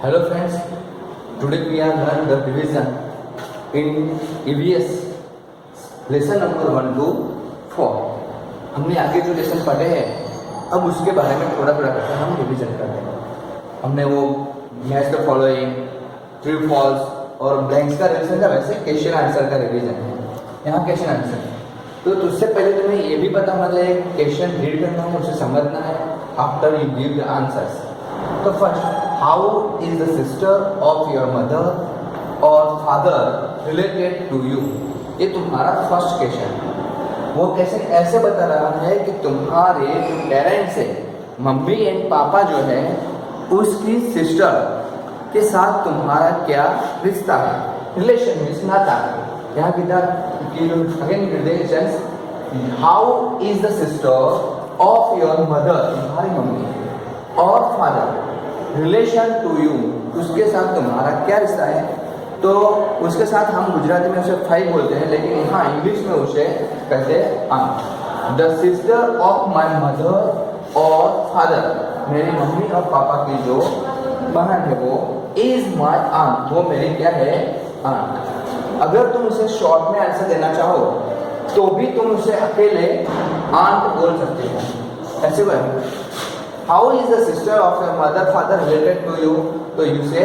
Hello friends, today we are learn the division in EVS lesson number 1 to 4। हमने आगे जो lesson पढ़े हैं अब उसके बारे में थोड़ा करके हम रिवीजन करते हैं। हमने वो match the following, true false और ब्लैंक्स का रिवीजन था, वैसे क्वेश्चन आंसर का रिवीजन है। यहाँ क्वेश्चन आंसर तो उससे पहले तुम्हें ये भी पता होना चाहिए क्वेश्चन रीड करना है, उसे समझना है after you give the answers. तो first, how is the sister of your mother और फादर रिलेटेड टू यू? ये तुम्हारा फर्स्ट क्वेश्चन है। वो क्वेश्चन ऐसे बता रहा है कि तुम्हारे जो पेरेंट्स है, मम्मी एंड पापा जो है, उसकी सिस्टर के साथ तुम्हारा क्या रिश्ता है, रिलेशन मीन्स नाता। यहाँ again relations, how is the sister of your mother, तुम्हारी मम्मी और फादर रिलेशन टू यू, उसके साथ तुम्हारा क्या रिश्ता है। तो उसके साथ हम गुजराती में उसे फाइव बोलते हैं, लेकिन यहाँ इंग्लिश में उसे कहते हैं aunt. The sister of my mother और फादर, मेरी मम्मी और पापा की जो बहन है वो इज माई आंट, वो मेरी क्या है, आंट। अगर तुम उसे शॉर्ट में आंसर देना चाहो तो भी तुम उसे अकेले आंट बोल सकते हो। ऐसे how is the sister of your mother father related to you, तो यू से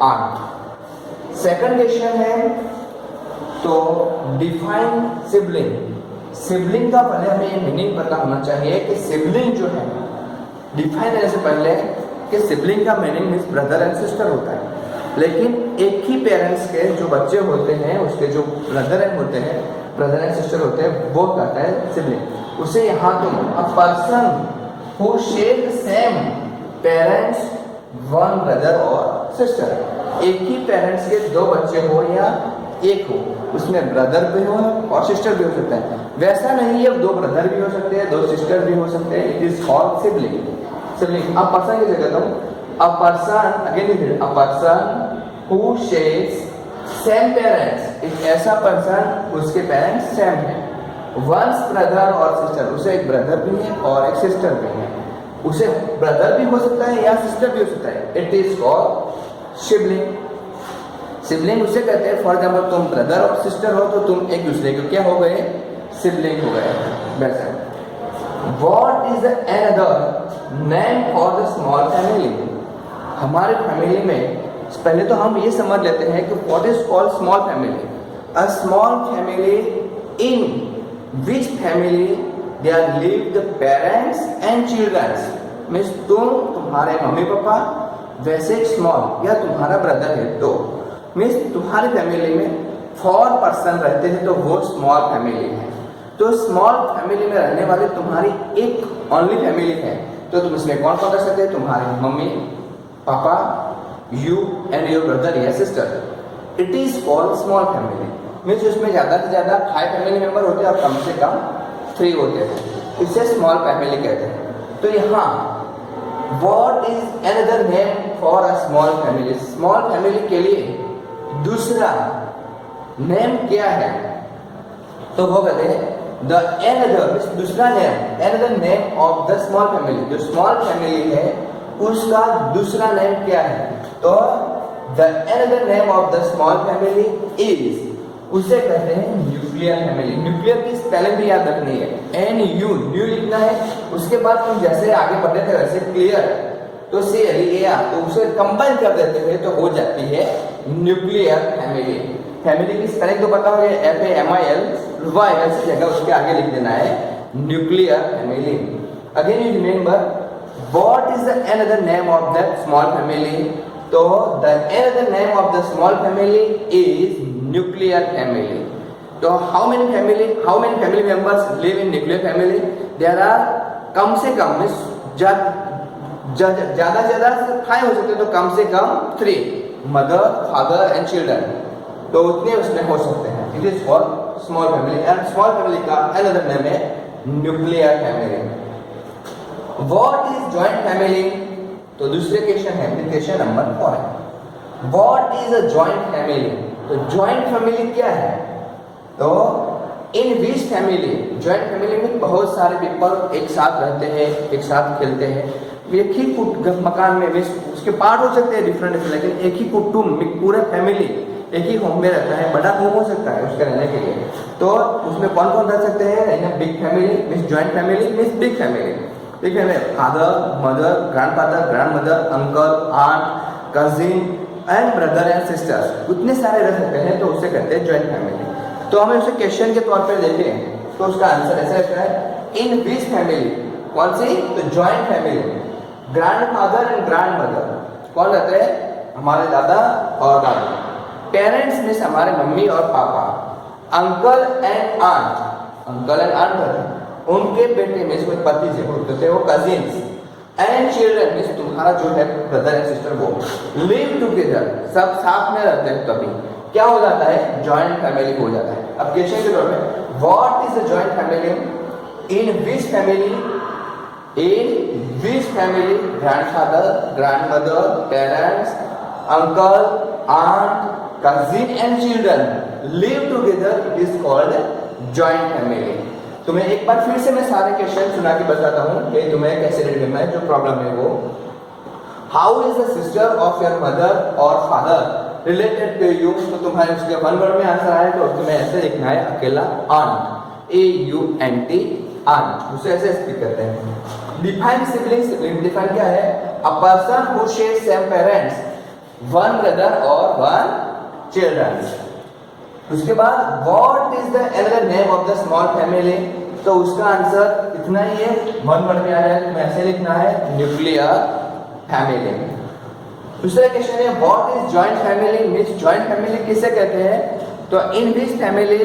आंट। सेकंड क्वेश्चन है तो डिफाइन सिबलिंग। सिबलिंग का पहले हमें ये मीनिंग पता होना चाहिए कि सिबलिंग जो है, डिफाइन करने से पहले कि सिबलिंग का meaning means brother and sister होता है, लेकिन एक ही पेरेंट्स के जो बच्चे होते हैं, उसके जो ब्रदर एंड होते हैं, ब्रदर एंड सिस्टर होते हैं, वो कहता है सिबलिंग। उसे यहाँ तुम a person who share the same parents, one brother और sister, एक ही पेरेंट्स के दो बच्चे हो या एक हो, उसमें ब्रदर भी हो और सिस्टर भी हो सकता है। वैसा नहीं है, दो ब्रदर भी हो सकते हैं, दो सिस्टर भी हो सकते हैं। It is called sibling. Sibling अब पर्सन की जगह तुम a person, again a person who shares same parents, एक ऐसा पर्सन उसके पेरेंट्स सेम है। वंस ब्रदर और सिस्टर, उसे एक ब्रदर भी है और एक सिस्टर भी है। उसे ब्रदर भी हो सकता है या सिस्टर भी हो सकता है। It is called sibling. Sibling उसे कहते हैं, फॉर एग्जाम्पल तुम ब्रदर और सिस्टर हो तो तुम एक दूसरे के क्या हो गए, सिबलिंग हो गए। वैसे what is the another name for the small family? हमारे फैमिली में पहले तो हम ये समझ लेते हैं कि what is called small family. A small family in which family there live the parents and children, means तुम्हारे मम्मी पापा वैसे स्मॉल, या तुम्हारा ब्रदर है तो मीन्स तुम्हारी फैमिली में 4 पर्सन रहते हैं तो वो स्मॉल फैमिली है। तो स्मॉल फैमिली में रहने वाली तुम्हारी एक ओनली फैमिली है, तो तुम इसमें कौन कौन रह सकते हैं, तुम्हारी मम्मी पापा, यू एंड योर ब्रदर या sister. It is called small family, means उसमें ज़्यादा से ज़्यादा 5 फैमिली मेंबर होते हैं और कम से कम 3 होते हैं, इसे स्मॉल फैमिली कहते हैं। तो यहाँ what is another name for a small family? Small family के लिए दूसरा नेम क्या है? तो वो कहते हैं द अनदर, दूसरा name, another name of the small family. जो स्मॉल फैमिली है उसका दूसरा नेम क्या है? तो the another name of the small family is, उसे कहते हैं न्यूक्लियर फैमिली। न्यूक्लियर की स्पेलिंग भी याद रखनी है, NU, न्यू लिखना है। उसके बाद तुम जैसे आगे बढ़ते थे वैसे क्लियर, तो CLEAR, तो उसे कंबाइन कर देते हैं तो हो जाती है न्यूक्लियर फैमिली। फैमिली की स्पेलिंग तो पता होगा, FAMILY, ऐसी जगह उसके आगे लिख देना है nuclear family. Again you remember what is the another name of that small family? तो the another name of the small family is nuclear family. तो how many family members live in nuclear family? There are कम से कम ज्यादा से ज्यादा 5 हो सकते हैं, तो कम से कम 3, मदर फादर एंड चिल्ड्रन, तो उतने उसमें हो सकते हैं। It is called small family, and small family का अनदर नेम है nuclear family. What is joint family? तो दूसरे क्वेश्चन है, क्वेश्चन नंबर 4 है, what is a joint family? तो जॉइंट फैमिली क्या है? तो in which family, joint family में बहुत सारे पीपल एक साथ रहते हैं, एक साथ खेलते हैं, एक ही मकान में उसके पार्ट हो सकते हैं डिफरेंट डिफरेंट, लेकिन एक ही कुटुंब पूरे फैमिली एक ही होम में रहता है, बड़ा होम हो सकता है उसके रहने के लिए। तो उसमें कौन कौन रह सकते हैं? Big family means joint family means big family. ठीक है, father, mother, grandfather, grandmother, uncle, aunt, cousin and brother and sisters, उतने सारे रह सकते हैं, तो उसे कहते हैं जॉइंट फैमिली। तो हमें उसे क्वेश्चन के तौर पर देखें तो उसका आंसर ऐसा रहता है, इन विच फैमिली, कौन सी? तो joint family, grandfather and grandmother कौन रहते हैं? हमारे दादा और दादी। पेरेंट्स मीन्स हमारे मम्मी और papa. Uncle and aunt, uncle and aunt उनके बेटे मीन्स कोई पति से होते थे वो कजिन्स। एंड चिल्ड्रन मीन्स तुम्हारा जो है ब्रदर एंड सिस्टर, वो लिव टुगेदर, सब साथ में रहते हैं, तभी क्या हो जाता है? जॉइंट फैमिली हो जाता है। अब क्वेश्चन के तौर पे, what is the joint family? In which family, in which family grandfather, grandmother, parents, uncle, aunt, cousin and children live together, it is called joint family। तुम्हें एक बार फिर से मैं सारे क्वेश्चन सुना के बताता हूँ कि तुम्हें कैसे रीड करना है, जो प्रॉब्लम है वो। How is the sister of your mother और फादर रिलेटेड टू यू? तो तुम्हारे उसके वन वर्ड में आंसर आए तो तुम्हें ऐसे लिखना है, अकेला आंट, AUNT, आंट, उसे ऐसे स्पीक करते हैं। डिफाइन सिबलिंग, सिबलिंग डिफाइन क्या है? A person who share same parents, one brother और वन चिल्ड्रन। उसके बाद what is the another name of the small family? तो उसका आंसर इतना ही है, वन वर्ड में आ जाए तो ऐसे लिखना है, न्यूक्लियर फैमिली। दूसरा क्वेश्चन है, what is joint family? Means joint family किसे कहते हैं? तो in which family,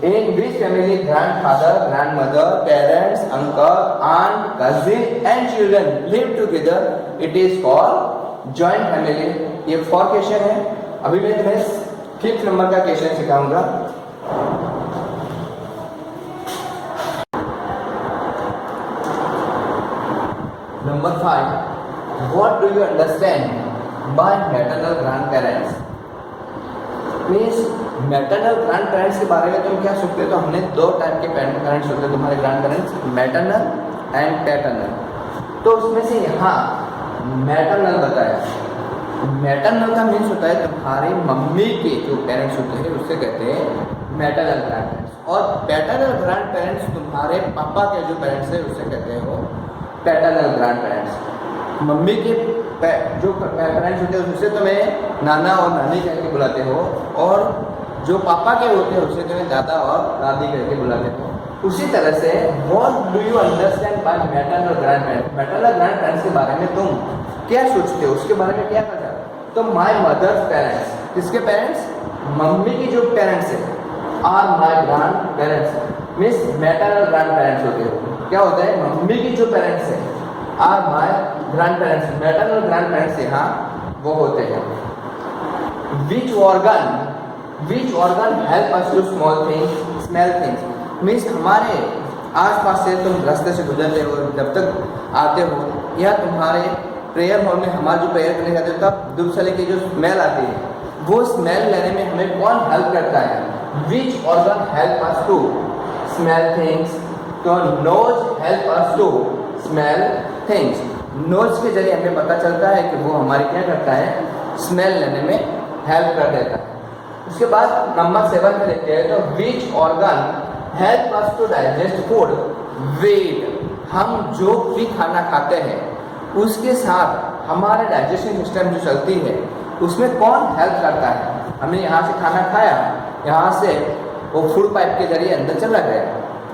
in which family grandfather, grandmother, parents, uncle, aunt, cousin and children live together, it is called joint family। ये 4 question है। अभी मैं तुम्हें 5th नंबर का क्वेश्चन सिखाऊंगा। Number 5, what do you understand by maternal grandparents? Means maternal grand parents के बारे में तुम क्या सोचते हो? तो हमने 2 टाइप के पेरेंट्स होते हैं तुम्हारे grand parents, maternal and paternal. तो उसमें से यहाँ मैटरनल बताया। मैटरनल का मीन्स होता है तुम्हारी मम्मी के जो पेरेंट्स होते हैं उससे कहते हैं मैटरनल ग्रैंड पेरेंट्स, और पैटर्नल ग्रैंड पेरेंट्स तुम्हारे पापा के जो पेरेंट्स हैं उससे कहते हैं वो पैटर्नल ग्रैंड पेरेंट्स। मम्मी के जो पेरेंट्स होते हैं उससे तुम्हें नाना और नानी कह के बुलाते हो, और जो पापा के होते हैं उससे तुम्हें दादा और दादी कह के बुलाते हो। उसी तरह से what do you understand by maternal grandparents? Maternal grand parents के बारे में तुम क्या सोचते हो, उसके बारे में क्या पता? तो माय मदर्स पेरेंट्स, किसके पेरेंट्स? मम्मी की जो पेरेंट्स है, are my grandparents means maternal grandparents होते हो। क्या होता है? मम्मी की जो पेरेंट्स है are my grandparents, maternal grandparents यहाँ वो होते हैं। Which organ help us to smell things? Means हमारे आसपास से तुम रास्ते से गुजरते हो, जब तक आते हो या तुम्हारे प्रेयर हॉल में हमारे जो प्रेयर करने जाते हो तब दूर से लेके जो स्मेल आती है वो स्मेल लेने में हमें कौन हेल्प करता है? Which organ help us to smell things? तो nose help us to smell things. Nose के जरिए हमें पता चलता है कि वो हमारी क्या करता है? स्मेल लेने में हेल्प कर देता है। उसके बाद नंबर 7 पे देखते हैं, तो which organ help us to digest food? Wait, हम जो भी खाना खाते हैं उसके साथ हमारे डाइजेशन सिस्टम जो चलती है उसमें कौन हेल्प करता है? हमने यहाँ से खाना खाया, यहाँ से वो फूड पाइप के जरिए अंदर चला गया,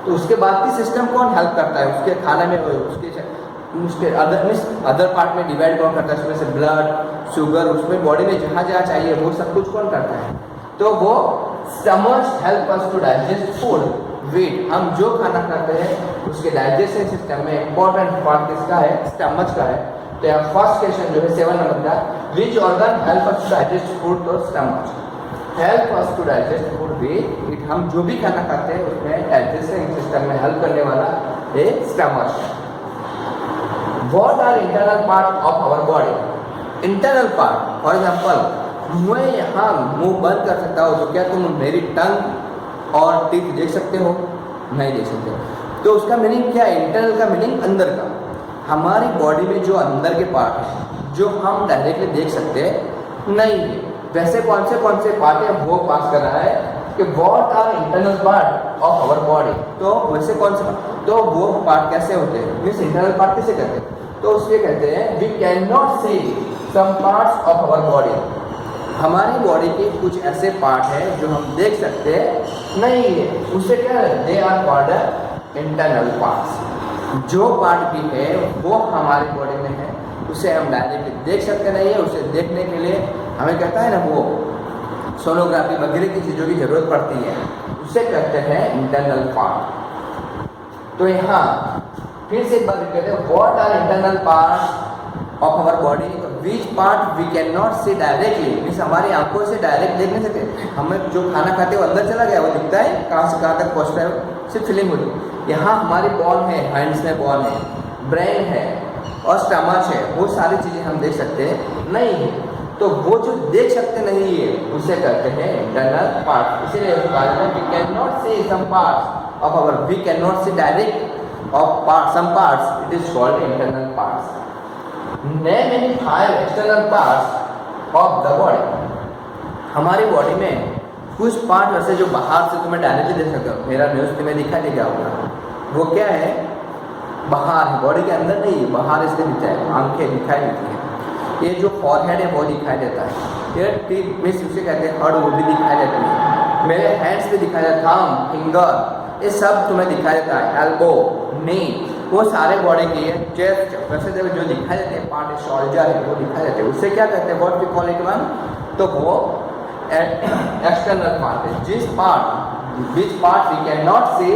तो उसके बाद की सिस्टम कौन हेल्प करता है? उसके खाने में उसके अदर पार्ट में डिवाइड कौन करता है? उसमें से ब्लड, शुगर, उसमें बॉडी में जहाँ जहाँ चाहिए वो सब कुछ कौन करता है? तो वो stomach help us to digest food. Wait, हम जो खाना खाते हैं उसके डाइजेशन सिस्टम में इंपॉर्टेंट पार्ट किसका है? स्टमच का है। तो यहाँ फर्स्ट क्वेश्चन जो है 7 नंबर का, which organ help us to digest food? तो stomach help us to digest food. Wait, हम जो भी खाना खाते हैं उसमें डाइजेशन सिस्टम में हेल्प करने वाला है stomach. What are internal part of our body? Internal part, for example मैं यहाँ मुंह बंद कर सकता हूँ, तो क्या तुम मेरी टंग और टीथ देख सकते हो? नहीं देख सकते। तो उसका मीनिंग क्या है? इंटरनल का मीनिंग अंदर का। हमारी बॉडी में जो अंदर के पार्ट है जो हम डायरेक्टली देख सकते नहीं है। वैसे कौन से पार्ट है वो पास कर रहा है कि what are internal part of our body. तो वैसे कौन से तो वो पार्ट कैसे होते हैं, मीन्स इंटरनल पार्ट किसे कहते हैं, तो उसके कहते हैं we can not see some parts of our body. हमारी बॉडी के कुछ ऐसे पार्ट हैं जो हम देख सकते नहीं है, उससे क्या है, they are called internal parts. जो पार्ट भी है वो हमारी बॉडी में है, उसे हम डायरेक्टली देख सकते नहीं है, उसे देखने के लिए हमें कहता है ना वो सोनोग्राफी वगैरह की चीज़ों की जरूरत पड़ती है, उसे कहते हैं इंटरनल पार्ट। तो यहाँ फिर से एक बार कहते हैं what are internal part of our body, which part we can not see directly, means हमारी आंखों से डायरेक्ट देख नहीं सकते। हमें जो खाना खाते वो अंदर चला गया वो दिखता है, कहाँ से कहाँ तक पहुँचता है सिर्फ फीलिंग होती। यहाँ हमारी बॉन है, हैंड्स में बॉन है, ब्रेन है और स्टमच है, वो सारी चीज़ें हम देख सकते नहीं है। तो वो जो देख सकते नहीं है उसे कहते हैं इंटरनल पार्ट। इसीलिए we can not see some parts of our, we can not see direct of part some parts, it is called internal parts. Name any 5 external parts of the body. हमारी body में कुछ part वैसे जो बाहर से तुम्हें directly देख सकते हो, मेरा न्यूज़ तुम्हें दिखाई देगा होगा, वो क्या है, बाहर है, बॉडी के अंदर नहीं है, बाहर इसलिए दिखता है, आंखें दिखाई देती है। ये जो फॉरहेड है वो दिखाई देता है, ये टीथ मीन्स उसे कहते हैं हर्ड, वो भी दिखाई देती है। मेरे हैंड्स भी दिखाई देता है, थंब, फिंगर, ये सब तुम्हें दिखाई देता है, एल्बो, नी, वो सारे बॉडी की चेस्ट वैसे जो दिखाई देते हैं पार्ट, शोल्डर है वो दिखाई देते हैं, उससे क्या कहते हैं, what we call it one, तो वो एक्सटर्नल पार्ट है। जिस part which part we can not see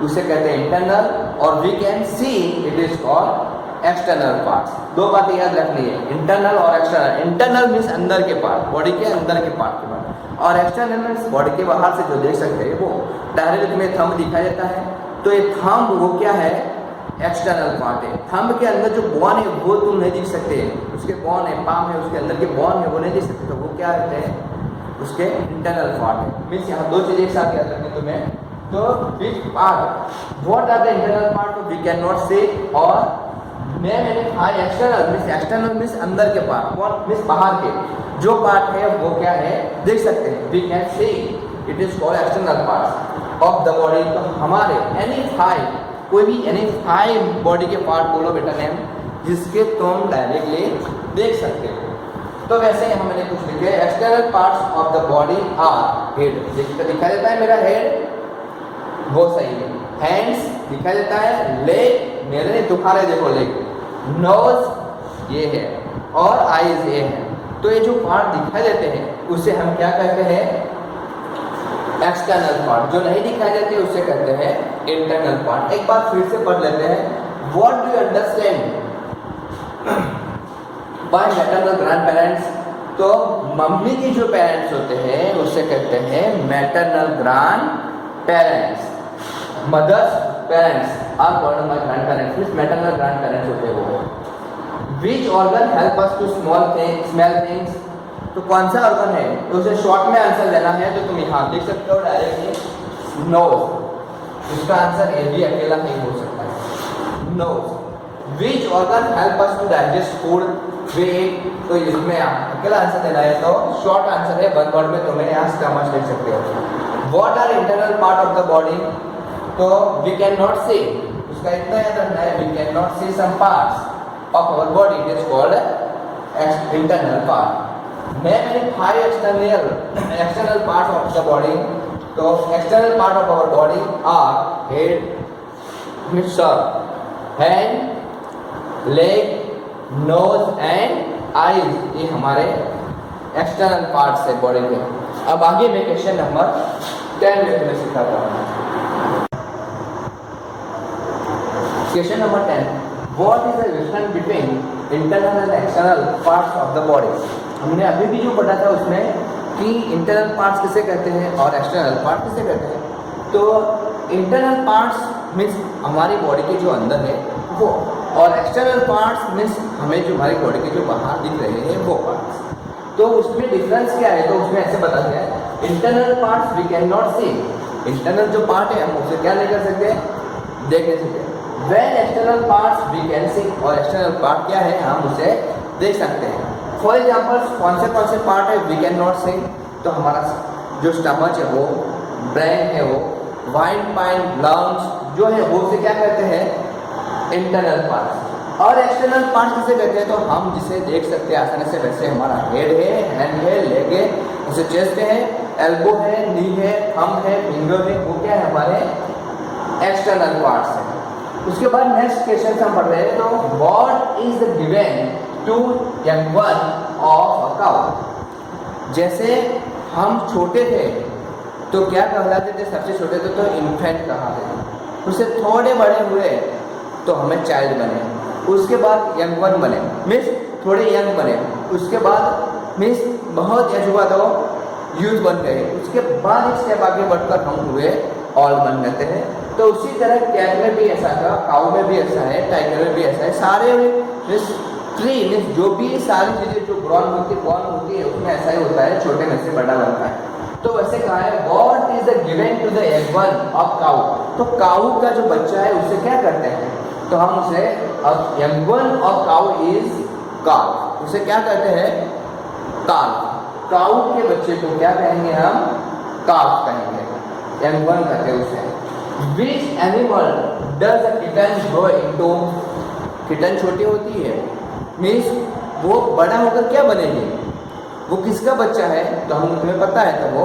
उसे कहते हैं इंटरनल, और we can see it is called external parts. दो बातें याद रखनी है, इंटरनल और एक्सटर्नल। इंटरनल मीन्स अंदर के पार्ट, बॉडी के अंदर के पार्ट के पार्ट, और एक्सटर्नल मीन्स बॉडी के बाहर से जो देख सकते हैं वो डायरेक्टली तुम्हें थंब दिखाई देता है, तो ये थंब वो क्या है, एक्सटर्नल पार्ट है। थंब के अंदर जो बॉन है वो तुम नहीं दिख सकते, उसके बॉन है, पाम है, उसके अंदर के बॉन है वो नहीं दिख सकते, तो वो क्या रहते हैं, उसके इंटरनल पार्ट है। मीन्स यहाँ दो चीज़ें एक साथ याद रखनी तुम्हें। तो which part, what are the internal part we can not see, और मैंने एक्सटर्नल मीन्स अंदर के पार्ट, व्हाट मीन्स बाहर के जो पार्ट है वो क्या है, देख सकते हैं, we can see, it is called external part of the body. तो हमारे एनी 5, कोई भी एनी 5 बॉडी के पार्ट बोलो बेटा नेम, जिसके तुम डायरेक्टली देख सकते हो। तो वैसे यहाँ मैंने कुछ लिखे, external parts of the body are head, देखिए दिखाई देता है मेरा हेड, वो सही है, हैंड्स दिखाई देता है, लेग मेरे नहीं दुखा रहे, देखो लेग, नोज ये है और आईज ये है। तो ये जो पार्ट दिखाई देते हैं उसे हम क्या कहते हैं, एक्सटर्नल पार्ट। जो नहीं दिखाई देते उसे कहते हैं इंटरनल पार्ट। एक बार फिर से पढ़ लेते हैं, what do you understand by maternal grandparents. तो मम्मी के जो पेरेंट्स होते हैं उसे कहते हैं maternal grandparents. Mother's parents are called my grandparents, means maternal grandparents होते हैं वो। Which organ help us to smell things, तो कौन सा ऑर्गन है, तो उसे शॉर्ट में आंसर देना है, तो तुम यहाँ देख सकते हो डायरेक्टली नोज, इसका आंसर ए भी अकेला नहीं हो सकता है, nose. Which organ help us to digest food way, तो इसमें अकेला आंसर देना है, तो शॉर्ट आंसर है, वन वर्ड में तुम्हें यहाँ स्टमच लिख सकते हो। What are internal part of the body, तो वी कैन नॉट सी, उसका इतना याद रखना है, we can not see some parts of our body, it is called internal part. मैंने 5 external part of the body, तो external part of our body are head, hand, leg, nose and eyes, ये हमारे external parts है body के। अब आगे मैं question number 10 में तुम्हें सिखाता हूँ। Question number 10, what is the difference between internal and external parts of the body. हमने अभी भी जो पढ़ा था उसमें कि इंटरनल पार्ट्स किसे कहते हैं और एक्सटर्नल पार्ट किसे कहते हैं। तो इंटरनल पार्ट्स मीन्स हमारी बॉडी के जो अंदर है वो, और एक्सटर्नल पार्ट्स मीन्स हमें जो हमारी बॉडी के जो बाहर दिख रहे हैं वो पार्ट्स। तो उसमें डिफरेंस क्या है, तो उसमें ऐसे बता दिया है, internal parts we can not see, internal जो पार्ट है हम उसे क्या नहीं कर सकते, देख नहीं सकते। When external parts we can see, और एक्सटर्नल पार्ट क्या है हम उसे देख सकते हैं। फॉर एग्जाम्पल कौन से पार्ट है वी कैन नॉट से, तो हमारा जो स्टमच है वो, ब्रेन है वो, वाइन पाइन, लंग्स जो है वो से क्या कहते हैं इंटरनल पार्ट। और एक्सटर्नल पार्ट किसे कहते हैं, तो हम जिसे देख सकते हैं आसानी से, वैसे हमारा हेड है, हैंड है, लेग है, जैसे चेस्ट है, एल्बो है, नी है, थंब है, फिंगर है, वो क्या है हमारे एक्सटर्नल पार्ट्स है। उसके बाद नेक्स्ट क्वेश्चन हम पढ़ रहे हैं, तो what is given to young one of a cow. जैसे हम छोटे थे तो क्या कहलाते थे, सबसे छोटे थे तो इन्फेंट कहलाते थे, उससे थोड़े बड़े हुए तो हमें चाइल्ड बने, उसके बाद यंग वन बने मीन्स थोड़े यंग बने, उसके बाद मीन्स बहुत एज हुआ तो यूथ बन गए, उसके बाद एक स्टेप आगे बढ़कर हम हुए ऑल बन जाते हैं। तो उसी तरह कैट में भी ऐसा था, काऊ में भी ऐसा है, टाइगर में भी ऐसा है, सारे मीन्स ट्री मीन्स जो भी सारी चीज़ें जो बॉर्न होती है उसमें ऐसा ही होता है, छोटे में से बड़ा बनता है। तो वैसे कहा है what is the given to the egg one of cow, तो काऊ का जो बच्चा है उसे क्या करते हैं, तो हम उसे young one of cow is काल, उसे क्या कहते हैं काल। काऊ के बच्चे को क्या कहेंगे हम काफ कहेंगे, यंग वन कहते हैं उसे। विच animal does a kitten grow into, kitten छोटी होती है मीन्स वो बड़ा होकर क्या बनेगी, वो किसका बच्चा है, तो हम तुम्हें पता है तो वो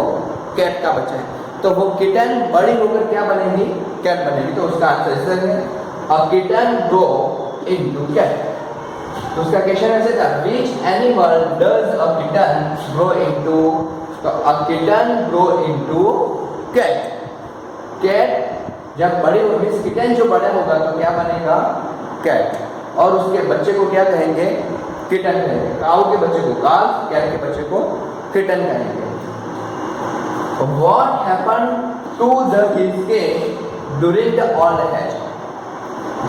कैट का बच्चा है, तो वो किटन बड़ी होकर क्या बनेगी कैट बनेगी, तो उसका आंसर इस तरह है a kitten grow into cat. तो उसका क्वेश्चन ऐसे था which animal does a kitten grow into, तो a kitten grow into cat. Cat जब बड़ी होगी, किटन जो बड़ा होगा तो क्या बनेगा कैट, और उसके बच्चे को क्या कहेंगे किटन कहेंगे, काऊ के बच्चे को काल, कैट के बच्चे को किटन कहेंगे। What happened to the skin during the old age?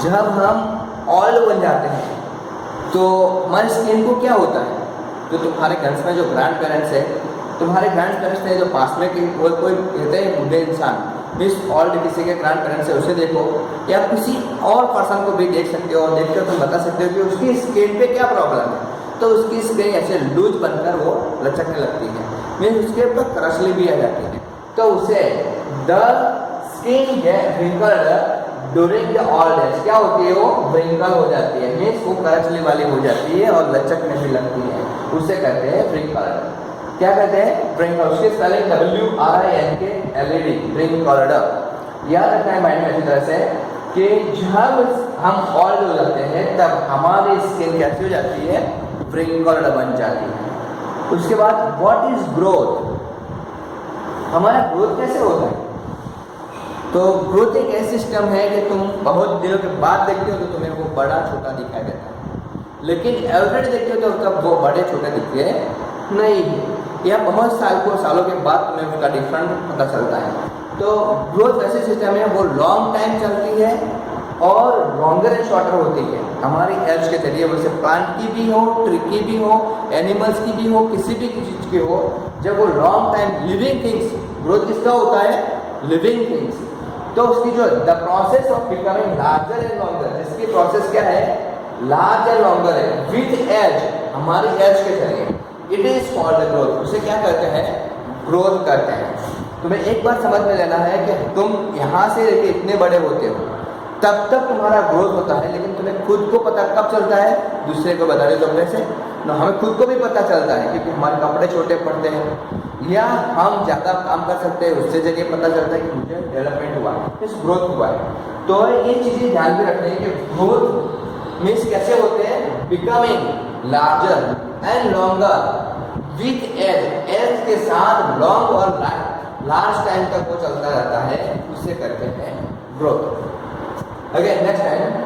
जब हम ओल्ड बन जाते हैं तो हमारे स्किन को क्या होता है, तो तुम्हारे घर में जो ग्रैंड पेरेंट्स है, तुम्हारे ग्रैंड पेरेंट्स ने जो पास में कोई कहते हैं बूढ़े इंसान मीन्स ओल्ड किसी के ग्रैंड पेरेंट्स है उसे देखो, या किसी और पर्सन को भी देख सकते हो, और देखकर तुम बता सकते हो कि उसकी स्किन पे क्या प्रॉब्लम है, तो उसकी स्किन ऐसे लूज बनकर वो लचकने लगती है मीन्स उसके ऊपर क्रसली भी आ जाती है, तो उसे the skin get wrinkled during the old age, क्या होती है वो व्रिंकल हो जाती है मीन्स वो क्रसली वाली हो जाती है और लचकने भी लगती है, उसे कहते हैं व्रिंकल्ड। क्या कहते हैं व्रिंकल, उसकी स्पेलिंग WRINKLED व्रिंकल्ड। याद रखना है माइंड में इसी तरह से कि जब हम ओल्ड हो जाते हैं तब हमारी स्किन कैसी हो जाती है व्रिंकल्ड बन जाती है। उसके बाद व्हाट इज ग्रोथ, हमारा ग्रोथ कैसे होता है, तो ग्रोथ एक ऐसा सिस्टम है कि तुम बहुत दिनों के बाद देखते हो तो तुम्हें वो बड़ा छोटा दिखाई देता है, लेकिन एवरेज देखते हो तो तब वो बड़े छोटे दिखते नहीं, या बहुत सालों के बाद तुम्हें उसका डिफरेंट पता चलता है। तो ग्रोथ ऐसे सिस्टम है वो लॉन्ग टाइम चलती है और लॉन्गर एंड शॉर्टर होती है हमारी एज के जरिए, वैसे प्लांट की भी हो, ट्री की भी हो, एनिमल्स की भी हो, किसी भी चीज़ की हो, जब वो long time living things, growth किसका होता है लिविंग थिंग्स, तो उसकी जो the process of becoming larger and longer, जिसकी प्रोसेस क्या है लार्ज एंड लॉन्गर है विथ एज, हमारी एज के जरिए, इट इज कॉल्ड ग्रोथ, उसे क्या कहते हैं ग्रोथ कहते हैं। तुम्हें एक बार समझ में लेना है कि तुम यहाँ से लेके इतने बड़े होते हो तब तक तुम्हारा ग्रोथ होता है, लेकिन तुम्हें खुद को पता कब चलता है, दूसरे को बता रहे तो अपने से ना, हमें खुद को भी पता चलता है क्योंकि हमारे कपड़े छोटे पड़ते हैं या हम ज़्यादा काम कर सकते हैं, उससे जगह पता चलता है कि मुझे डेवलपमेंट हुआ है, इस ग्रोथ हुआ है। तो ये चीज़ें ध्यान में रखनी है कि ग्रोथ मीन्स कैसे होते हैं becoming larger and longer with age के साथ लॉन्ग और लार्ज टाइम तक वो चलता रहता है, उसे कहते हैं growth. Again, next time,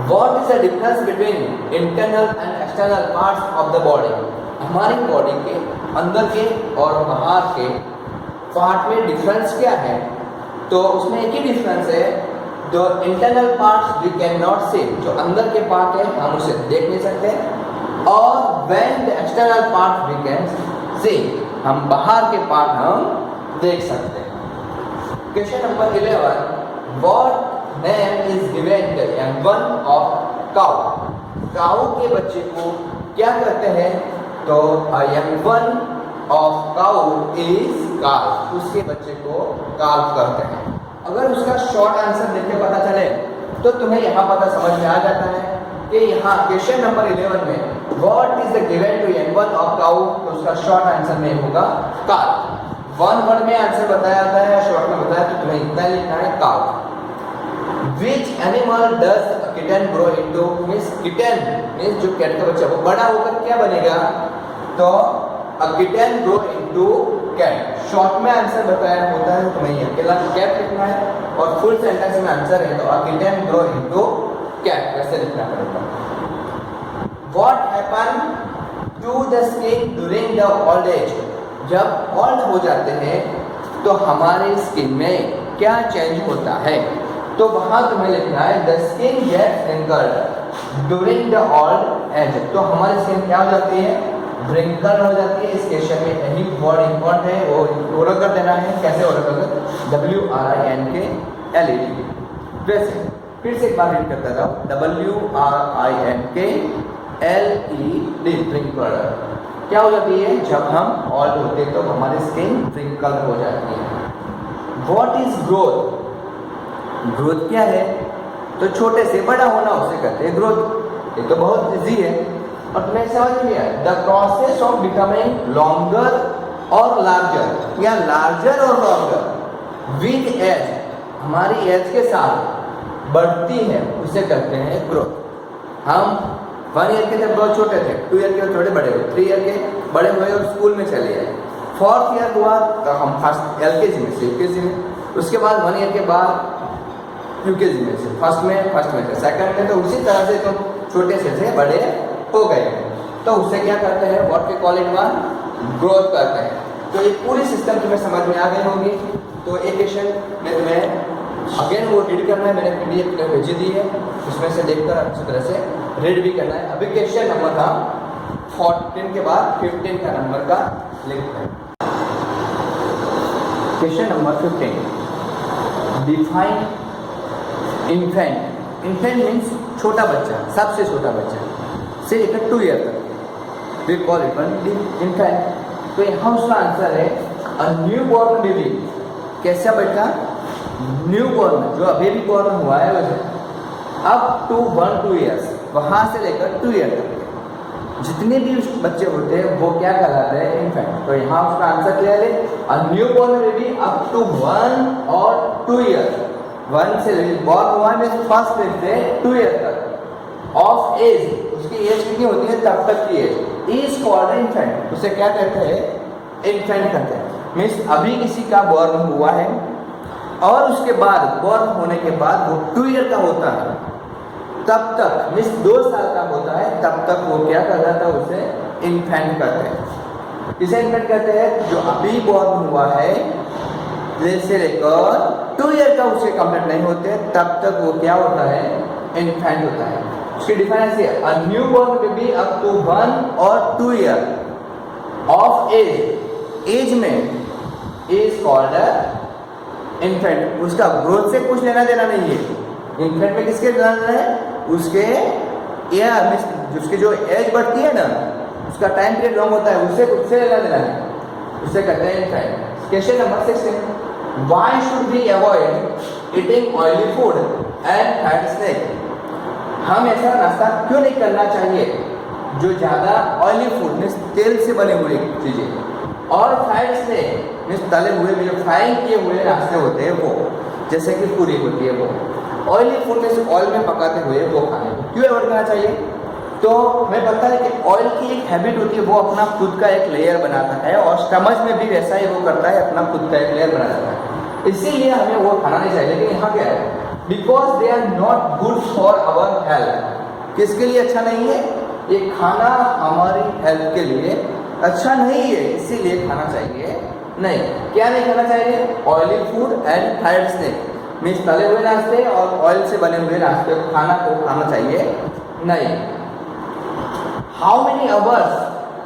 what is the difference between internal and external parts of the body? हमारी बॉडी के अंदर के और बाहर के पार्ट में डिफरेंस क्या है, तो उसमें एक ही डिफरेंस है, जो internal parts we can not see, जो अंदर के पार्ट है हम उसे देख नहीं सकते, और when the external part we can see, हम बाहर के पार्ट हम देख सकते हैं। Question number 11, what name is given the young one of cow? काऊ के बच्चे को क्या कहते हैं? तो young one of cow is काल्फ, उसके बच्चे को काल्फ कहते हैं। अगर उसका शॉर्ट आंसर देख के पता चले तो तुम्हें यहाँ पता समझ में आ जाता है कि यहाँ क्वेश्चन नंबर 11 में what is the given to young one of cow, तो उसका शॉर्ट आंसर में होगा काल्फ। वन वर्ड में आंसर बताया जाता है, शॉर्ट में बताया तो तुम्हें इतना लिखना है काल्फ। Which animal does a kitten grow into? Means kitten means जो कैट का बच्चा वो बड़ा होकर क्या बनेगा? तो a kitten grow into cat। Short में आंसर बताया होता है, तुम्हें ये अकेला कैट लिखना है और फुल सेंटेंस में आंसर है तो a kitten grow into cat वैसे लिखना पड़ेगा। What happened to the skin during the old age? जब ओल्ड हो जाते हैं तो हमारे स्किन में क्या चेंज होता है? तो वहां तुम्हें लिखना है the skin gets wrinkled during the old age. तो हमारी स्किन क्या हो जाती है? रिंकल हो जाती है। इस क्वेश्चन में यही वर्ड इंपॉर्टेंट है, वो ओरल कर देना है। कैसे ओरल कर? WRINKLED। वैसे फिर से एक बार रीड करता था, WRINKLED रिंकल्ड। क्या हो जाती है? जब हम ओल्ड होते हैं तो हमारी स्किन रिंकल हो जाती है। What is growth? ग्रोथ क्या है? तो छोटे से बड़ा होना उसे कहते हैं ग्रोथ। ये तो बहुत इजी है और तुम्हें समझ लिया। The process of becoming longer और लार्जर या लार्जर और लॉन्गर विद एज, हमारी एज के साथ बढ़ती है उसे कहते हैं ग्रोथ। हम 1 ईयर के थे बहुत छोटे थे, 2 ईयर के थोड़े बड़े हुए, 3 ईयर के बड़े हुए और स्कूल में चले गए, 4th ईयर हुआ तो हम फर्स्ट LKG में से UKG में, उसके बाद 1 ईयर के बाद UKG में से फर्स्ट में थे, सेकंड में, तो उसी तरह से तुम छोटे से बड़े हो गए। तो उसे क्या करते हैं? व्हाट के कॉल इट वन? ग्रोथ करते हैं। तो ये पूरी सिस्टम तुम्हें समझ में आ गई होगी। तो एक क्वेश्चन में तुम्हें अगेन वो रीड करना है, मैंने PDF भेजी दी है, उसमें से देखकर अच्छी तरह से रीड भी करना है। अभी क्वेश्चन नंबर था 14 के बाद 15 का नंबर का लिखते हैं। Question number 15, define infant. Infant means छोटा बच्चा, सबसे छोटा बच्चा से लेकर 2 ईयर तक, वी कॉल इट इन्फेंट। तो यहाँ उसका आंसर है अ न्यू बॉर्न बेबी। कैसा बेटा? न्यू बॉर्न, जो अभी भी बॉर्न हुआ है वैसे, अप टू 1-2 ईयर्स, वहाँ से लेकर 2 ईयर तक जितने भी बच्चे होते हैं वो क्या कहलाते हैं? इन्फेंट। तो यहाँ उसका आंसर क्या है? A newborn baby up to 1 और 2 ईयर। 1 से बॉर्न हुआ है फर्स्ट डे से 2 ईयर तक ऑफ एज, उसकी एज कितनी होती है? तब तक की एज इज कॉल्ड इन्फेंट। उसे क्या कहते हैं? इन्फेंट कहते हैं। मीन्स अभी किसी का बॉर्न हुआ है और उसके बाद बॉर्न होने के बाद वो 2 ईयर का होता है, तब तक मीन्स 2 साल का होता है, तब तक वो क्या कहलाता है? उसे इन्फेंट कहते हैं। इसे इन्फेंट कहते हैं जो अभी बॉर्न हुआ है से लेकर 2 ईयर का उसे कंप्लीट नहीं होते तब तक वो क्या होता है? इन्फेंट होता है। उसकी डिफरेंस है a newborn baby up to 1 और 2 ईयर ऑफ एज में इज कॉल्ड इन्फेंट। उसका ग्रोथ से कुछ लेना देना नहीं है। इन्फेंट में किसके लेना है? उसके उसके जो एज बढ़ती है ना, उसका टाइम पीरियड लॉन्ग होता है, उससे लेना देना है, उससे कहते हैं infant. Question number 16, why should we avoid eating oily food and fat snack? हम ऐसा नाश्ता क्यों नहीं करना चाहिए जो ज़्यादा ऑयली फूड मीन्स तेल से बने हुए चीज़ें और फैट स्नैक मीन्स तले हुए जो फ्राइंग किए हुए नाश्ते होते हैं वो, जैसे कि पूरी होती है वो ऑयली फूड में से ऑयल में पकाते हुए वो खाने को क्यों अवॉइड करना चाहिए? तो हमें पता है कि ऑयल की एक हैबिट होती है, वो अपना खुद का एक लेयर बनाता है और स्टमच में भी वैसा ही वो करता है, अपना खुद का एक लेयर बनाता है, इसीलिए हमें वो खाना नहीं चाहिए। लेकिन यहाँ क्या है? Because they are not good for our health. किसके लिए अच्छा नहीं है? ये खाना हमारी हेल्थ के लिए अच्छा नहीं है, इसीलिए खाना चाहिए नहीं। क्या नहीं खाना चाहिए? Oily food and fried snack means तले हुए नाश्ते और ऑयल से बने हुए नाश्ते खाना को खाना चाहिए नहीं। How many hours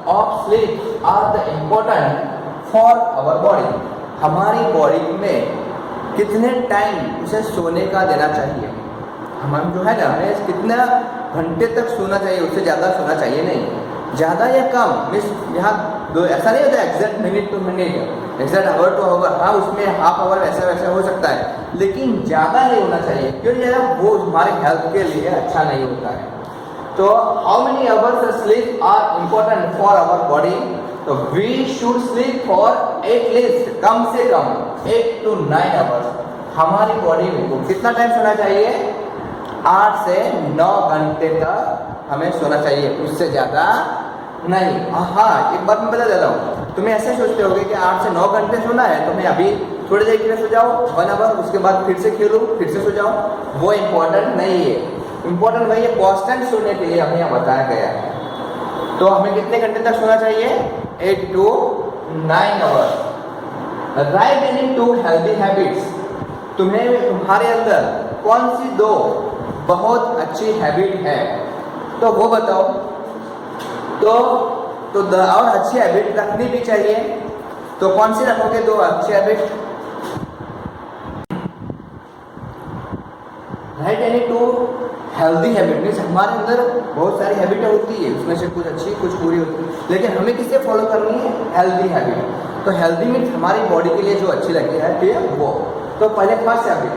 of sleep are the important for our body? हमारी बॉडी में कितने टाइम उसे सोने का देना चाहिए? हम जो है ना, हमें कितना घंटे तक सोना चाहिए, उससे ज़्यादा सोना चाहिए नहीं। ज़्यादा या कम मीन्स यहाँ दो ऐसा नहीं होता exact minute to minute, exact hour to hour, हाँ उसमें हाफ आवर ऐसा वैसा हो सकता है, लेकिन ज़्यादा नहीं होना चाहिए क्योंकि वो हमारे हेल्थ के लिए अच्छा नहीं होता है। तो how many hours sleep are important for our body? तो we should sleep for at least कम से कम 8 to 9 आवर्स। हमारी बॉडी को कितना टाइम सोना चाहिए? 8 से 9 घंटे तक हमें सोना चाहिए, उससे ज़्यादा नहीं। हाँ एक बात मैं बता देता हूँ, तुम्हें ऐसे सोचते होगे कि 8 से 9 घंटे सोना है तो मैं अभी थोड़ी देर के लिए सो जाओ 1 आवर, उसके बाद फिर से खेलूँ फिर से सो जाओ, वो इम्पोर्टेंट नहीं है। इम्पोर्टेंट वही है कॉन्स्टेंट सोने के लिए हमें यहाँ बताया गया है। तो हमें कितने घंटे तक सोना चाहिए? 8 to 9 hours. Right any 2 healthy habits. तुम्हारे अंदर कौन सी 2 बहुत अच्छी हैबिट है तो वो बताओ। तो और अच्छी हैबिट रखनी भी चाहिए, तो कौन सी रखोगे 2 अच्छी habit? Right any 2 healthy habit means हमारे अंदर बहुत सारी हैबिटें होती है, उसमें से कुछ अच्छी कुछ बुरी होती है, लेकिन हमें किसे फॉलो करनी है? Healthy habit. तो हेल्दी मीन्स हमारी बॉडी के लिए जो अच्छी लगी है ठीक है वो। तो पहले first habit,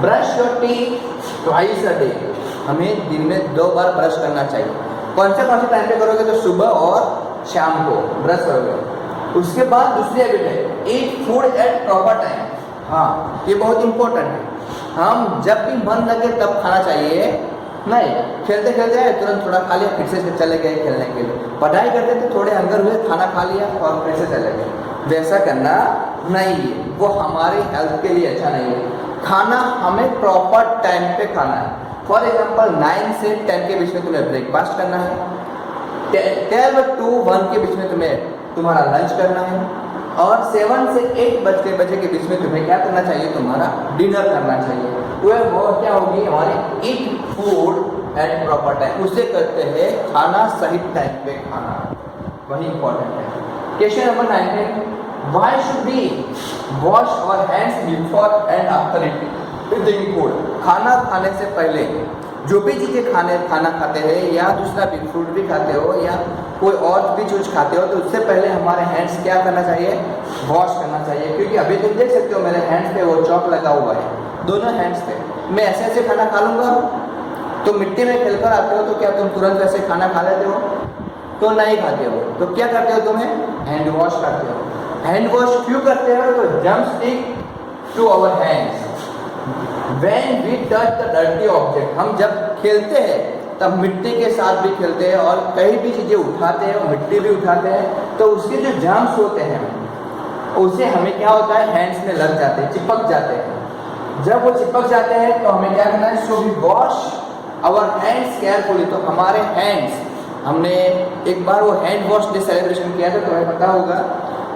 brush your teeth twice a day. हमें दिन में 2 बार ब्रश करना चाहिए। कौन से टाइम पे करोगे? तो सुबह और शाम को ब्रश करोगे। उसके बाद दूसरी हैबिट है eat food at proper time. हाँ ये बहुत इंपॉर्टेंट है। हम जब भी मन लगे तब खाना चाहिए, नहीं खेलते खेलते आए तुरंत थोड़ा खा लिया फिर से चले गए खेलने के लिए, पढ़ाई करते थे थोड़े हंगर हुए खाना खा लिया और फिर से चले गए, वैसा करना नहीं है, वो हमारे हेल्थ के लिए अच्छा नहीं है। खाना हमें प्रॉपर टाइम पे खाना है। फॉर एग्जाम्पल 9 से 10 के बीच में तुम्हें ब्रेकफास्ट करना है, 12 to 1 के बीच में तुम्हारा लंच करना है, और 7 से 8 बजे के बीच में तुम्हें क्या करना चाहिए? तुम्हारा डिनर करना चाहिए। वो क्या होगी हमारी eat food at proper time, उसे करते हैं खाना सही टाइम पे खाना, वही इंपॉर्टेंट है। Question number 19, why should we wash our hands before and after eating food? खाना खाने से पहले जो भी चीज़ें खाना खाते हैं या दूसरा भी फ्रूट भी खाते हो या कोई और भी चीज़ खाते हो तो उससे पहले हमारे हैंड्स क्या करना चाहिए? वॉश करना चाहिए। क्योंकि अभी तुम देख सकते हो मेरे हैंड्स पे वो चॉक लगा हुआ है, दोनों हैंड्स पे। मैं ऐसे ऐसे खाना खा लूँगा, तो मिट्टी में खेलकर आते हो तो क्या तुम तुरंत ऐसे खाना खा लेते हो? तो नहीं खाते हो। तो क्या करते हो? तुम्हें हैंड वॉश करते हो। हैंड वॉश क्यों करते हो? तो germs stick to our hands when we touch the dirty object. हम जब खेलते हैं तब मिट्टी के साथ भी खेलते हैं और कहीं भी चीज़ें उठाते हैं और मिट्टी भी उठाते हैं, तो उसके जो जर्म्स होते हैं उसे हमें क्या होता है? हैंड्स में लग जाते हैं, चिपक जाते हैं। जब वो चिपक जाते हैं तो हमें क्या करना है? So we wash our hands carefully. तो हमारे हैंड्स, हमने एक बार वो हैंड वॉश डे सेलिब्रेशन किया था, तुम्हें पता होगा,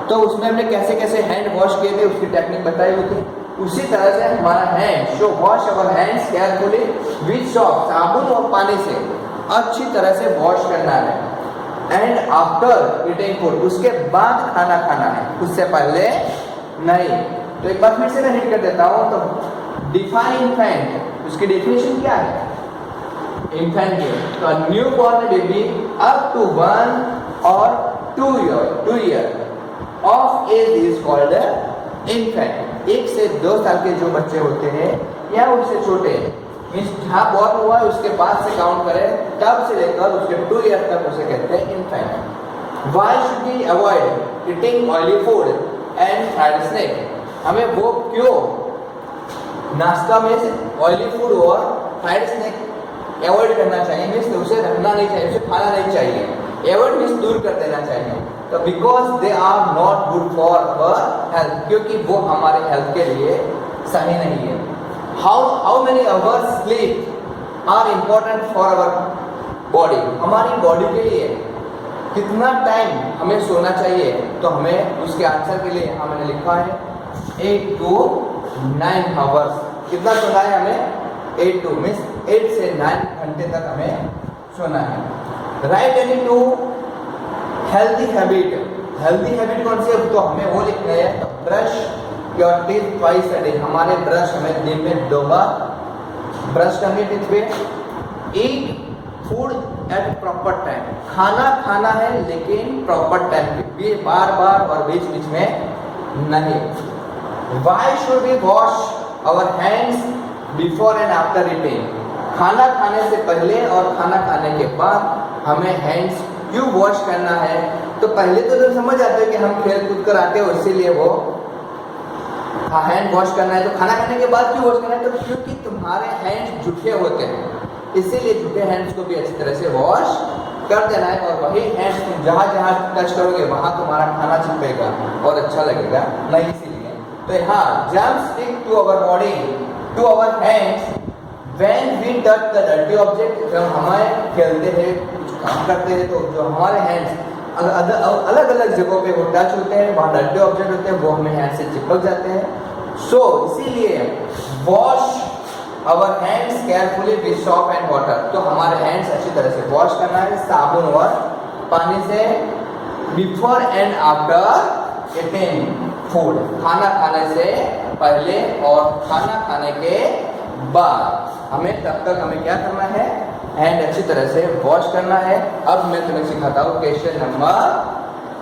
तो उसमें हमने कैसे कैसे हैंड वॉश किए थे उसकी टेक्निक बताई हुई थी। उसी तरह से हमारा hand, so wash our hands carefully with soap, साबुन और पानी से अच्छी तरह से वॉश करना है। एंड आफ्टर ईटिंग फूड, उसके बाद खाना खाना है, उससे पहले नहीं। तो एक बार फिर से मैं हिट कर देता हूँ। तो डिफाइन इन्फेंट, उसकी डेफिनेशन क्या है? इन्फेंट तो newborn baby up to 1 और 2 year of age is called infant. 1 से 2 साल के जो बच्चे होते हैं या उससे छोटे मीन्स जहाँ बॉर्न हुआ है उसके बाद से काउंट करें, तब से लेकर उसके 2 ईयर तक उसे कहते हैं infant. Why should we avoid eating oily food and fried snack? हमें वो क्यों नाश्ता में से ऑयली फूड और फ्राइड स्नैक अवॉइड करना चाहिए? मीन्स उसे रखना नहीं चाहिए, उसे खाना नहीं चाहिए। अवॉइड मीन्स दूर कर देना चाहिए। तो because they are not good for our health, क्योंकि वो हमारे हेल्थ के लिए सही नहीं है। How many hours sleep are important for our body? हमारी बॉडी के लिए कितना टाइम हमें सोना चाहिए? तो हमें उसके आंसर के लिए हमने लिखा है 8 to 9 आवर्स। कितना सोना है हमें? 8 to मीन्स 8 से 9 घंटे तक हमें सोना है। Right any 2 healthy habit. Healthy habit कौन सी है? तो हमें वो लिखना है brush your teeth twice a day. हमारे ब्रश हमें दिन में 2 बार ब्रश करनी टीथ पे। Eat food at proper time, खाना खाना है लेकिन प्रॉपर टाइम पे, बार बार और बीच बीच में नहीं। Why should we wash our hands before and after eating, खाना खाने से पहले और खाना खाने के बाद हमें हैंड्स क्यों वॉश करना है? तो पहले तो समझ आते हैं कि हम खेल कूद कर आते हैं, इसीलिए वो हैंड वॉश करना है। तो खाना खाने के बाद क्यों वॉश करना है? तो क्योंकि तुम्हारे हैंड्स जूठे होते हैं, इसीलिए जूठे हैंड्स को भी अच्छी तरह से वॉश कर देना है। और वही हैंड्स तुम जहाँ जहाँ टच करोगे वहाँ तुम्हारा खाना चिपकेगा और अच्छा लगेगा नहीं, इसीलिए। तो यहाँ germs stick to our body, to our hands when we touch the dirty object, जब हमें खेलते हैं कुछ काम करते हैं तो जो हमारे हैंड्स अलग अलग जगहों पे वो टच होते हैं, वहाँ डर्टी ऑब्जेक्ट होते हैं, वो हमें हैंड से चिपक जाते हैं। सो इसीलिए wash our hands carefully with soap and water, तो हमारे हैंड्स अच्छी तरह से वॉश करना है साबुन और पानी से, before and after eating food, खाना खाने से पहले और खाना खाने के बाद हमें तब तक हमें क्या करना है? हैंड अच्छी तरह से वॉश करना है। अब मैं तुम्हें सिखाता हूँ question number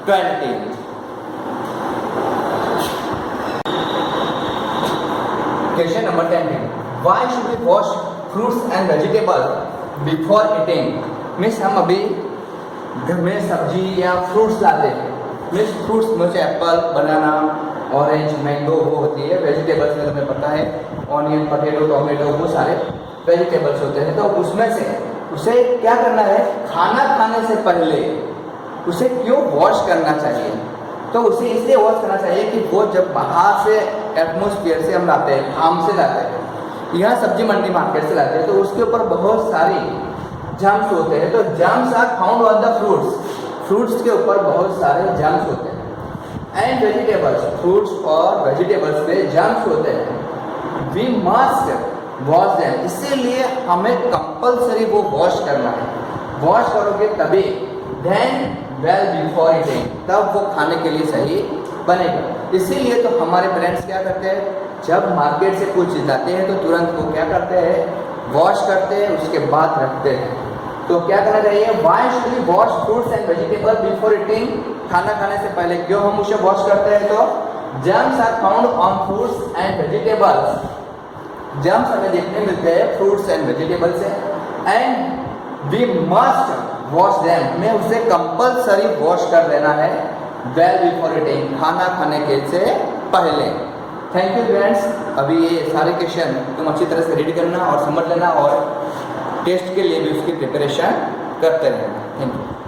20। Question number 20, why should we wash fruits and vegetable before eating? Means हम अभी घर में सब्जी या फ्रूट्स लाते हैं, मीन्स फ्रूट्स में से एप्पल, बनाना, ऑरेंज, मैंगो वो होती है। वेजिटेबल्स में तुम्हें पता है ऑनियन, पोटैटो, टोमेटो, वो सारे वेजिटेबल्स होते हैं। तो उसमें से उसे क्या करना है? खाना खाने से पहले उसे क्यों वॉश करना चाहिए? तो उसे इसलिए वॉश करना चाहिए कि वो जब बाहर से एटमोस्फियर से हम लाते हैं, फार्म से लाते हैं, यहाँ सब्जी मंडी मार्केट से लाते हैं, तो उसके ऊपर बहुत सारी जर्म्स होते हैं। तो germs are found on the fruits, fruits के ऊपर बहुत सारे जर्म्स होते हैं। एंड वेजिटेबल्स, फ्रूट्स और वेजिटेबल्स पे जर्म्स होते हैं। वी मस्ट वॉश देम, इसीलिए हमें कंपल्सरी वो वॉश करना है। वॉश करोगे तभी, देन वेल बिफोर ईटिंग, तब वो खाने के लिए सही बनेगा। इसीलिए तो हमारे पेरेंट्स क्या करते हैं, जब मार्केट से कुछ लाते हैं तो तुरंत वो क्या करते हैं? वॉश करते हैं, उसके बाद रखते हैं। तो क्या करना चाहिए? Why should we wash fruits and vegetable before eating, खाना खाने से पहले क्यों हम उसे वॉश करते हैं? तो germs are found on fruits and vegetables, germs हमें देखने मिलते हैं फ्रूट्स एंड वेजिटेबल से। And we must wash them, हमें उसे कंपल्सरी वॉश कर देना है वेल बिफोर ईटिंग, खाना खाने के से पहले। Thank you friends. अभी ये सारे क्वेश्चन तुम अच्छी तरह से रीड करना और समझ लेना और टेस्ट के लिए भी उसकी प्रिपरेशन करते रहना। Thank you.